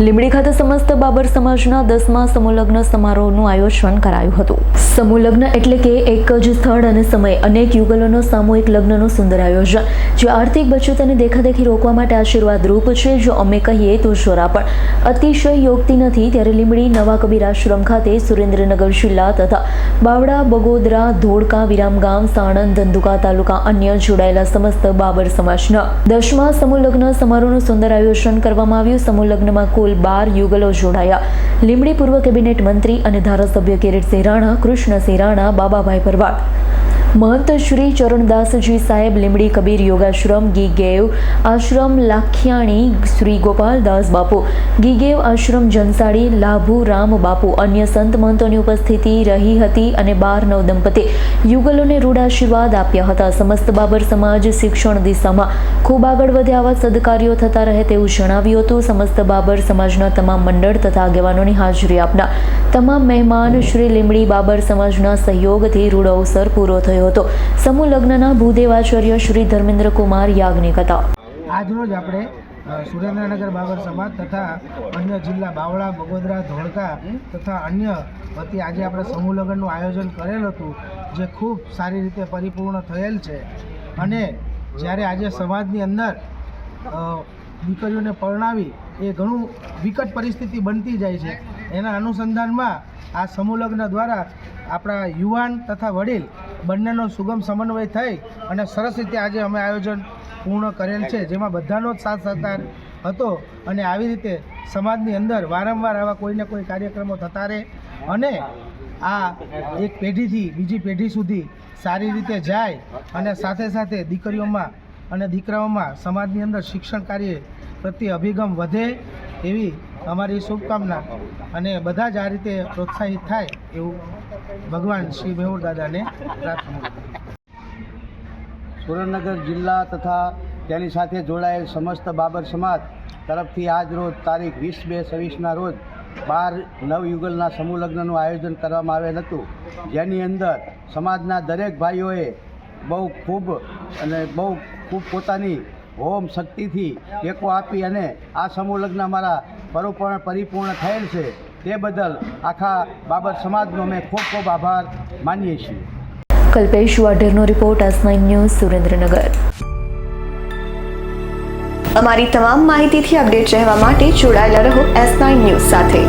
લીંબડી ખાતે સમસ્ત બાબર સમાજના 10મા સમૂહલગ્ન સમારોહનું આયોજન કરાયું હતું। સમૂહલગ્ન એટલે કે એક જ સ્થળ અને સમય અનેક યુગલોનો સામૂહિક લગ્નનું સુંદર આયોજન, જે આર્થિક બચત અને દેખાદેખી રોકવા માટે આશીર્વાદ રૂપ છે। જો અમે કહીએ તો જરા પણ અતિશય યોગતી નથી, ત્યારે લીંબડી નવા કબીર આશ્રમ ખાતે સુરેન્દ્રનગર જિલ્લા તથા બાવળા, બગોદરા, ધોળકા, વિરામગામ, સાણંદ, ધંધુકા તાલુકા અન્ય જોડાયેલા સમસ્ત બાબર સમાજના 10મા સમૂહલગ્ન સમારોહનું સુંદર આયોજન કરવામાં આવ્યું। સમૂહલગ્નમાં કુલ 12 યુગલો જોડાયા। લીંબડી પૂર્વ કેબિનેટ મંત્રી અને ધારાસભ્ય કિરીટસિંહ રાણા, કૃષ્ણસિંહ રાણા, બાબાભાઈ ભરવાડ, महंत श्री चरणदास जी साहेब, લીંબડી कबीर योगाश्रम, गीगेव आश्रम लाखियाणी, श्री गोपालदास बापू, गीगेव आश्रम जनसाड़ी, लाभू राम बापू अन्य संत महंतों की उपस्थिति रही हती અને 12 નવ દંપતી યુગલોને રૂઢ આશીર્વાદ આપ્યા હતા। સમસ્ત બાબર સમાજ શિક્ષણ દિશામાં ખૂબ આગળ વધે આવા સદકાર્યો થતા રહે તેવું જણાવ્યું હતું। સમસ્ત બાબર સમાજના તમામ મંડળ તથા આગેવાનોની હાજરી આપનાર તમામ મહેમાન શ્રી લીંબડી બાબર સમાજના સહયોગથી રૂઢ અવસર પૂરો થયો હતો। સમૂહ લગ્નના ભૂદેવાચાર્ય શ્રી ધર્મેન્દ્ર કુમાર યાજ્ઞિક હતા। આજરોજ આપણે સુરેન્દ્રનગર બાબર સમાજ તથા અન્ય જિલ્લા બાવળા, બગોદરા, ધોળકા તથા અન્ય વતી આજે આપણે સમૂહ લગ્નનું આયોજન કરેલ હતું, જે ખૂબ સારી રીતે પરિપૂર્ણ થયેલ છે। અને જ્યારે આજે સમાજની અંદર દીકરીઓને પરણાવી એ ઘણું વિકટ પરિસ્થિતિ બનતી જાય છે, એના અનુસંધાનમાં આ સમૂહ લગ્ન દ્વારા આપણા યુવાન તથા વડીલ બંનેનો સુગમ સમન્વય થઈ અને સરસ રીતે આજે અમે આયોજન પૂર્ણ કરેલ છે, જેમાં બધાનો જ સાથ સહકાર હતો। અને આવી રીતે સમાજની અંદર વારંવાર આવા કોઈને કોઈ કાર્યક્રમો થતા રહે અને આ એક પેઢીથી બીજી પેઢી સુધી સારી રીતે જાય અને સાથે સાથે દીકરીઓમાં અને દીકરાઓમાં સમાજની અંદર શિક્ષણ કાર્ય પ્રત્યે અભિગમ વધે એવી અમારી શુભકામના અને બધા જ આ રીતે પ્રોત્સાહિત થાય એવું ભગવાન શ્રી મેહુર દાદાને પ્રાર્થના। સુરેન્દ્રનગર જિલ્લા તથા તેની સાથે જોડાયેલ સમસ્ત બાબર સમાજ તરફથી આજ રોજ તારીખ 20/2/26ના રોજ 12 નવયુગલના સમૂહ લગ્નનું આયોજન કરવામાં આવેલ હતું, જેની અંદર સમાજના દરેક ભાઈઓએ બહુ ખૂબ પોતાની હોમ શક્તિથી ટેકો આપી અને આ સમૂહ લગ્ન અમારા પરિપૂર્ણ થયેલ છે, તે બદલ આખા બાબર સમાજનો અમે ખૂબ ખૂબ આભાર માનીએ છીએ। કલ્પેશ વાઢેરનો રિપોર્ટ, S9 ન્યૂઝ, સુરેન્દ્રનગર। અમારી તમામ માહિતીથી અપડેટ રહેવા માટે જોડાયેલા રહો S9 ન્યૂઝ સાથે।